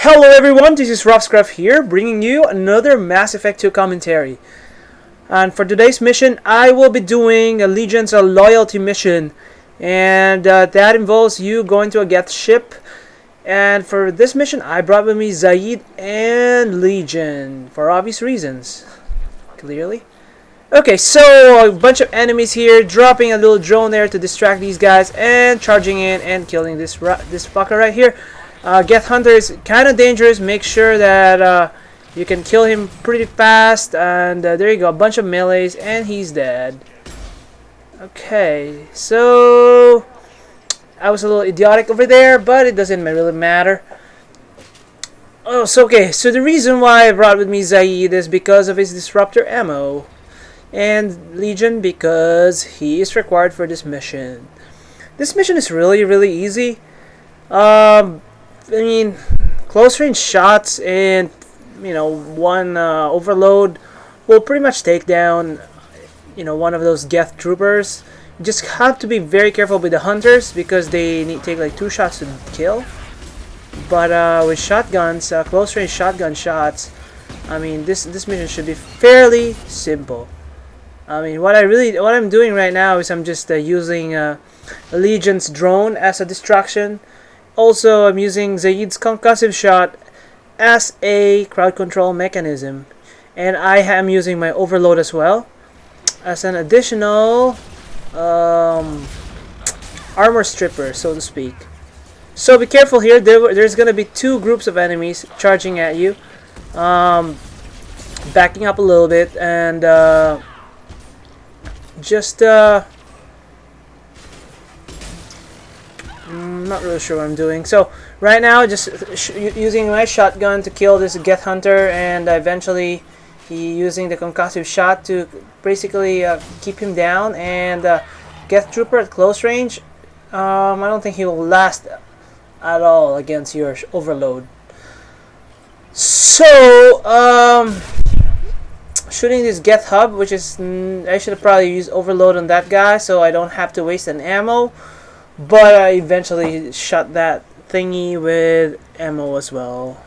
Hello everyone, this is Ruffscruff here, bringing you another Mass Effect 2 commentary. And for today's mission, I will be doing a Legion's loyalty mission. And that involves you going to a Geth ship. And for this mission, I brought with me Zaid and Legion, for obvious reasons. Clearly. Okay, so a bunch of enemies here, dropping a little drone there to distract these guys, and charging in and killing this fucker right here. Geth Hunter is kind of dangerous. Make sure that you can kill him pretty fast. And there you go, a bunch of melees, and he's dead. Okay, so I was a little idiotic over there, but it doesn't really matter. Oh, so okay. So the reason why I brought with me Zaid is because of his disruptor ammo, and Legion because he is required for this mission. This mission is really easy. I mean, close range shots and one overload will pretty much take down one of those Geth troopers. You just have to be very careful with the hunters because they take like 2 shots to kill. But with shotguns, close range shotgun shots, I mean this mission should be fairly simple. I mean what I'm doing right now is I'm just using a Legion's drone as a distraction. Also, I'm using Zaid's concussive shot as a crowd control mechanism. And I am using my overload as well as an additional armor stripper, so to speak. So be careful here. There's going to be 2 groups of enemies charging at you. Backing up a little bit and I'm not really sure what I'm doing. So right now, just using my shotgun to kill this Geth Hunter, and eventually using the concussive shot to basically keep him down. And Geth Trooper at close range, I don't think he will last at all against your overload. So shooting this Geth hub, which is I should have probably used overload on that guy, so I don't have to waste an ammo. But I eventually shot that thingy with ammo as well.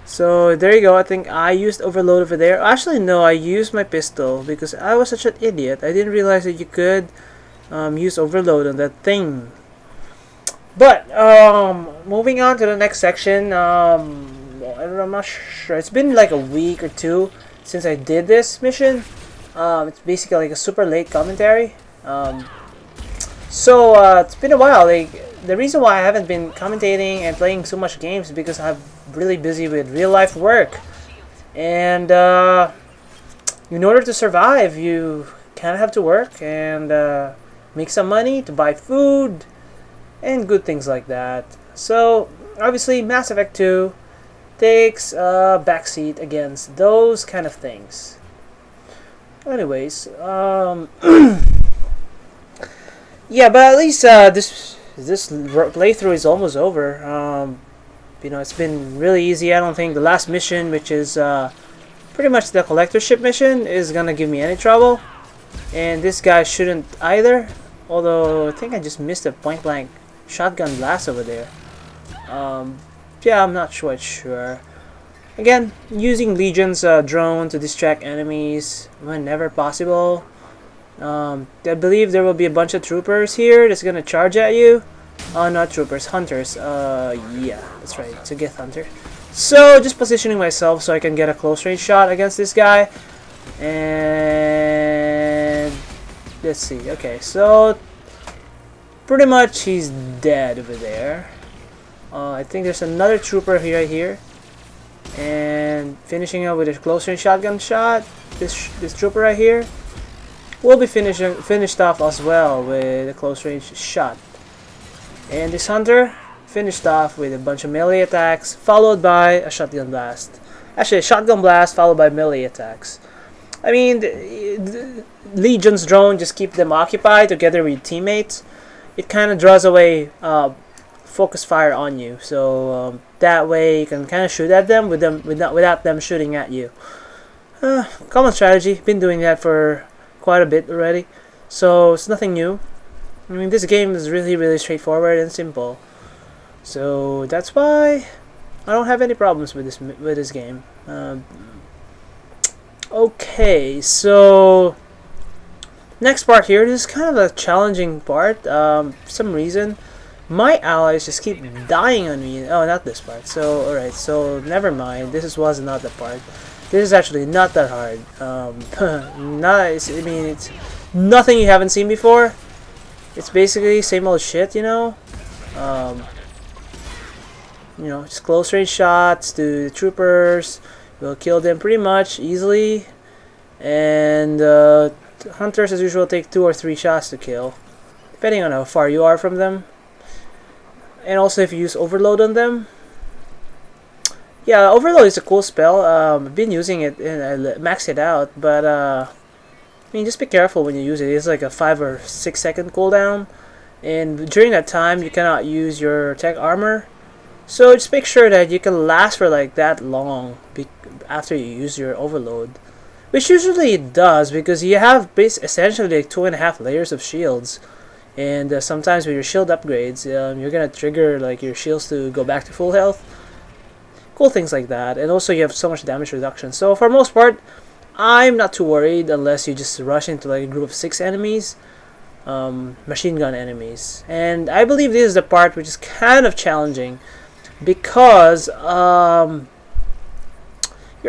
So there you go. I think I used overload over there. Actually, no, I used my pistol because I was such an idiot. I didn't realize that you could use overload on that thing. But moving on to the next section. I'm not sure. It's been like a week or 2 since I did this mission. It's basically like a super late commentary. So it's been a while. Like the reason why I haven't been commentating and playing so much games is because I'm really busy with real life work, and in order to survive, you kind of have to work and make some money to buy food and good things like that. So obviously, Mass Effect 2 takes a backseat against those kind of things. Anyways, yeah, but at least this playthrough is almost over. It's been really easy. I don't think the last mission, which is pretty much the collector ship mission, is gonna give me any trouble. And this guy shouldn't either. Although I think I just missed a point blank shotgun blast over there. Yeah, I'm not quite sure. Again, using Legion's drone to distract enemies whenever possible. I believe there will be a bunch of troopers here that's gonna charge at you. Oh, not troopers, hunters. Yeah, that's right. It's a Geth Hunter. So just positioning myself so I can get a close range shot against this guy. And let's see. Okay, so pretty much he's dead over there. I think there's another trooper right here, and finishing up with a close range shotgun shot. This trooper right here will be finished off as well with a close range shot. And this hunter finished off with a bunch of melee attacks followed by a shotgun blast. Actually, a shotgun blast followed by melee attacks. I mean, the Legion's drone just keep them occupied together with teammates. It kind of draws away focus fire on you, so that way you can kind of shoot at them without them shooting at you. Common strategy. Been doing that for quite a bit already, so it's nothing new. I mean, this game is really straightforward and simple. So that's why I don't have any problems with this game. Okay, so next part here. This is kind of a challenging part. For some reason, my allies just keep dying on me. Oh, not this part. So alright. So never mind. Was not the part. This is actually not that hard. Nice. I mean, it's nothing you haven't seen before. It's basically same old shit, you know. Just close range shots to the troopers. We'll kill them pretty much easily. And hunters, as usual, take 2 or 3 shots to kill, depending on how far you are from them. And also, if you use overload on them. Yeah, overload is a cool spell. I've been using it and I maxed it out, but I mean, just be careful when you use it. It's like a 5 or 6 second cooldown, and during that time you cannot use your tech armor. So just make sure that you can last for like that long after you use your overload, which usually it does because you have essentially like 2.5 layers of shields, and sometimes with your shield upgrades, you're gonna trigger like your shields to go back to full health. Cool things like that, and also you have so much damage reduction. So for most part, I'm not too worried unless you just rush into like a group of 6 enemies, machine gun enemies. And I believe this is the part which is kind of challenging because your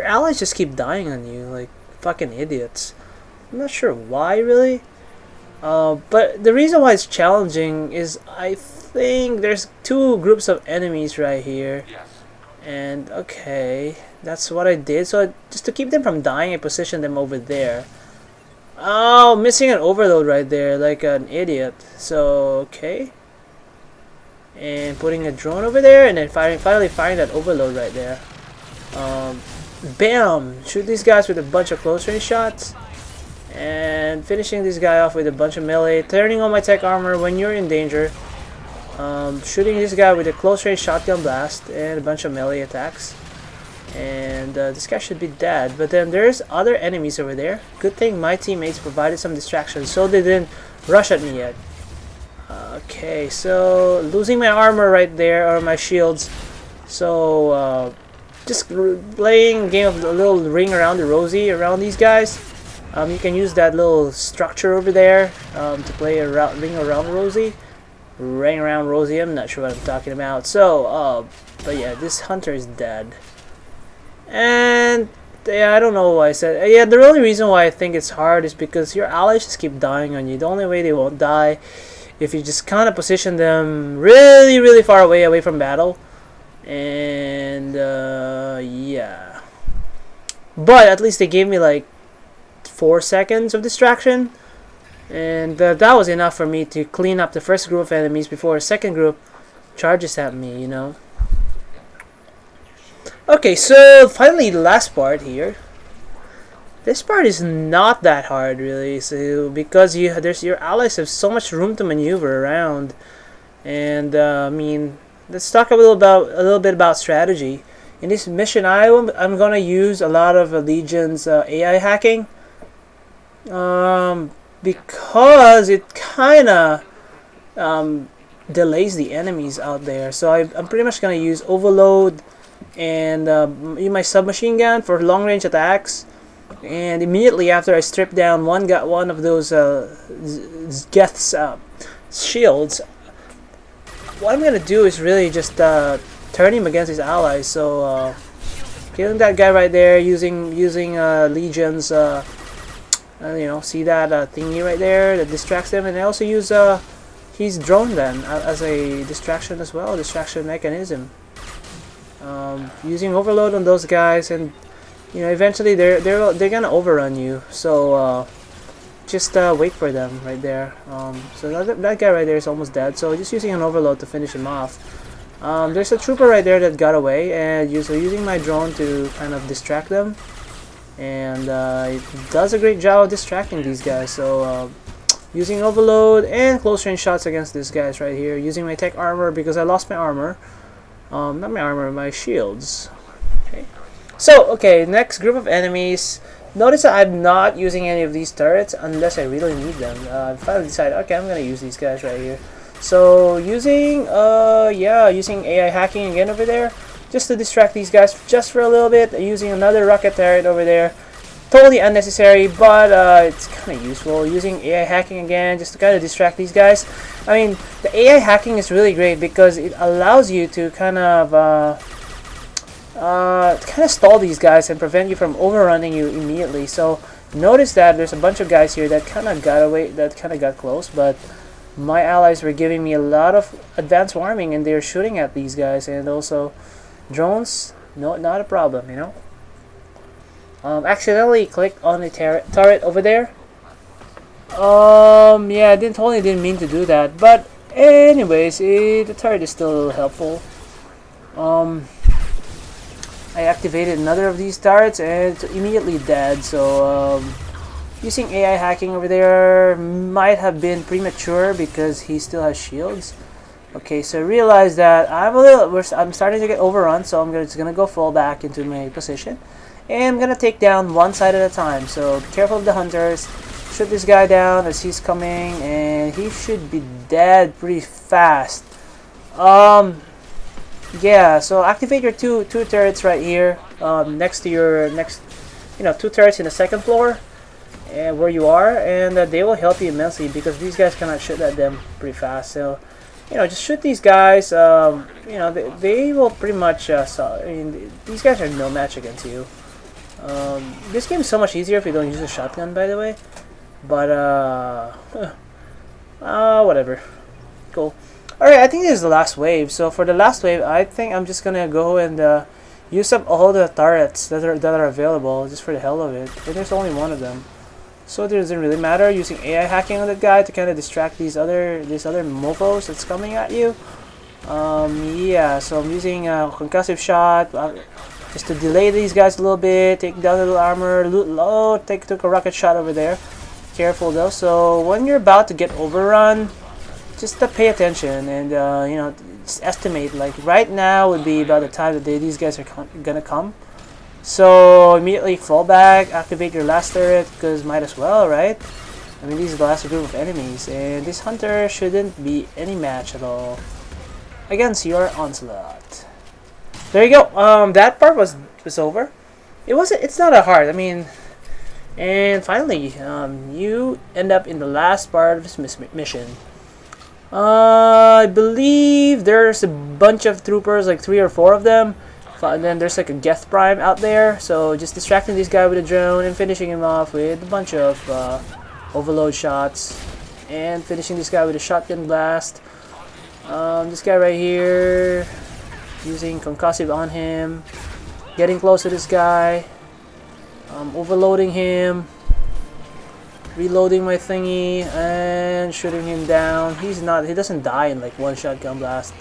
allies just keep dying on you like fucking idiots. I'm not sure why really, but the reason why it's challenging is I think there's 2 groups of enemies right here. Yes. And okay, that's what I did. So just to keep them from dying, I positioned them over there. Oh, missing an overload right there, like an idiot. So okay, and putting a drone over there, and then finally firing that overload right there. Bam! Shoot these guys with a bunch of close range shots, and finishing this guy off with a bunch of melee. Turning on my tech armor when you're in danger. Shooting this guy with a close range shotgun blast and a bunch of melee attacks, and this guy should be dead. But then there's other enemies over there. Good thing my teammates provided some distractions so they didn't rush at me yet. Okay, so losing my armor right there, or my shields. So just playing a game of a little ring around the rosy around these guys. You can use that little structure over there to play a ring around rosy. Ring around rosy, I'm not sure what I'm talking about. So, but yeah, this hunter is dead. And yeah, I don't know why I said. Yeah, the only reason why I think it's hard is because your allies just keep dying on you. The only way they won't die if you just kind of position them really, really far away from battle. And yeah, but at least they gave me like 4 seconds of distraction. And that was enough for me to clean up the first group of enemies before a second group charges at me, you know. Okay, so finally the last part here. This part is not that hard really, so because your allies have so much room to maneuver around. And I mean, let's talk a little bit about strategy. In this mission, I'm gonna use a lot of Legion's AI hacking. Because it kind of delays the enemies out there. So I'm pretty much going to use overload and use my submachine gun for long range attacks. And immediately after I strip down one of those Geth's shields, what I'm going to do is really just turn him against his allies. So killing that guy right there using Legion's see that thingy right there that distracts them, and I also use his drone then as a distraction as well, distraction mechanism. Using overload on those guys, and eventually they're gonna overrun you. So just wait for them right there. So that guy right there is almost dead. So just using an overload to finish him off. There's a trooper right there that got away, and using my drone to kind of distract them. And it does a great job of distracting these guys. So using overload and close range shots against these guys right here. Using my tech armor because I lost my armor. Not my armor, my shields. Okay. So okay, next group of enemies. Notice that I'm not using any of these turrets unless I really need them. I finally decided, okay, I'm gonna use these guys right here. So using AI hacking again over there. just to distract these guys just for a little bit, using another rocket turret over there. Totally unnecessary, but it's kind of useful. Using AI hacking again just to kind of distract these guys. I mean, the AI hacking is really great because it allows you to kind of stall these guys and prevent you from overrunning you immediately. So notice that there's a bunch of guys here that kind of got away, that kind of got close, but my allies were giving me a lot of advanced warming and they're shooting at these guys. And also drones, no, not a problem, you know. Accidentally clicked on the turret over there. Yeah, I totally didn't mean to do that, but anyways, the turret is still helpful. I activated another of these turrets and it's immediately dead. So using AI hacking over there might have been premature because he still has shields. Okay, so I realized that I'm starting to get overrun, so I'm just gonna go fall back into my position. And I'm gonna take down one side at a time. So be careful of the hunters. Shoot this guy down as he's coming, and he should be dead pretty fast. Yeah. So activate your two turrets right here, next to your two turrets in the second floor, and where you are, and they will help you immensely because these guys cannot shoot at them pretty fast. So just shoot these guys. They will pretty much. These guys are no match against you. This game is so much easier if you don't use a shotgun, by the way. But whatever. Cool. Alright, I think this is the last wave. So for the last wave, I think I'm just gonna go and use up all the turrets that are available just for the hell of it. And there's only one of them, so it doesn't really matter. Using AI hacking on that guy to kind of distract these other mofos that's coming at you. Yeah. So I'm using a concussive shot. Just to delay these guys a little bit, take down a little armor, loot low, took a rocket shot over there. Careful though. So when you're about to get overrun, just pay attention and just estimate. Like right now would be about the time that these guys are gonna come. So immediately fall back, activate your last turret because might as well, right? I mean, this is the last group of enemies, and this hunter shouldn't be any match at all against your onslaught. There you go. That part was over. It's not that hard. I mean, and finally, you end up in the last part of this mission. I believe there's a bunch of troopers, like 3 or 4 of them. And then there's like a Geth Prime out there. So just distracting this guy with a drone and finishing him off with a bunch of overload shots, and finishing this guy with a shotgun blast. This guy right here. Using concussive on him, getting close to this guy, overloading him, reloading my thingy, and shooting him down. He doesn't die in like one shotgun blast.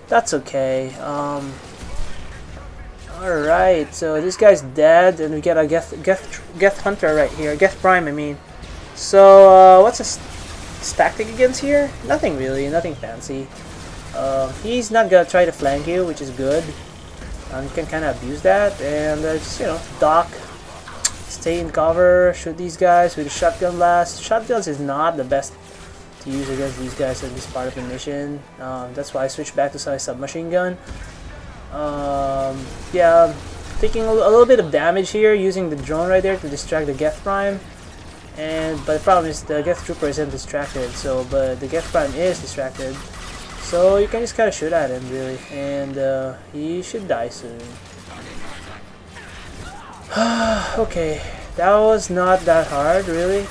That's okay. Alright, so this guy's dead, and we get a Geth Hunter right here, Geth Prime I mean. So what's his tactic against here? Nothing really, nothing fancy. He's not gonna try to flank you, which is good. You can kind of abuse that, and just dock, stay in cover, shoot these guys with a shotgun blast. Shotguns is not the best to use against these guys in this part of the mission. That's why I switched back to submachine gun. Yeah, taking a little bit of damage here using the drone right there to distract the Geth Prime. But the problem is the Geth Trooper isn't distracted. But the Geth Prime is distracted. So you can just kind of shoot at him, really, and he should die soon. Okay, that was not that hard, really,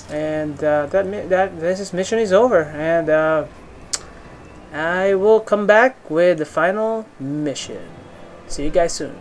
and this mission is over, and I will come back with the final mission. See you guys soon.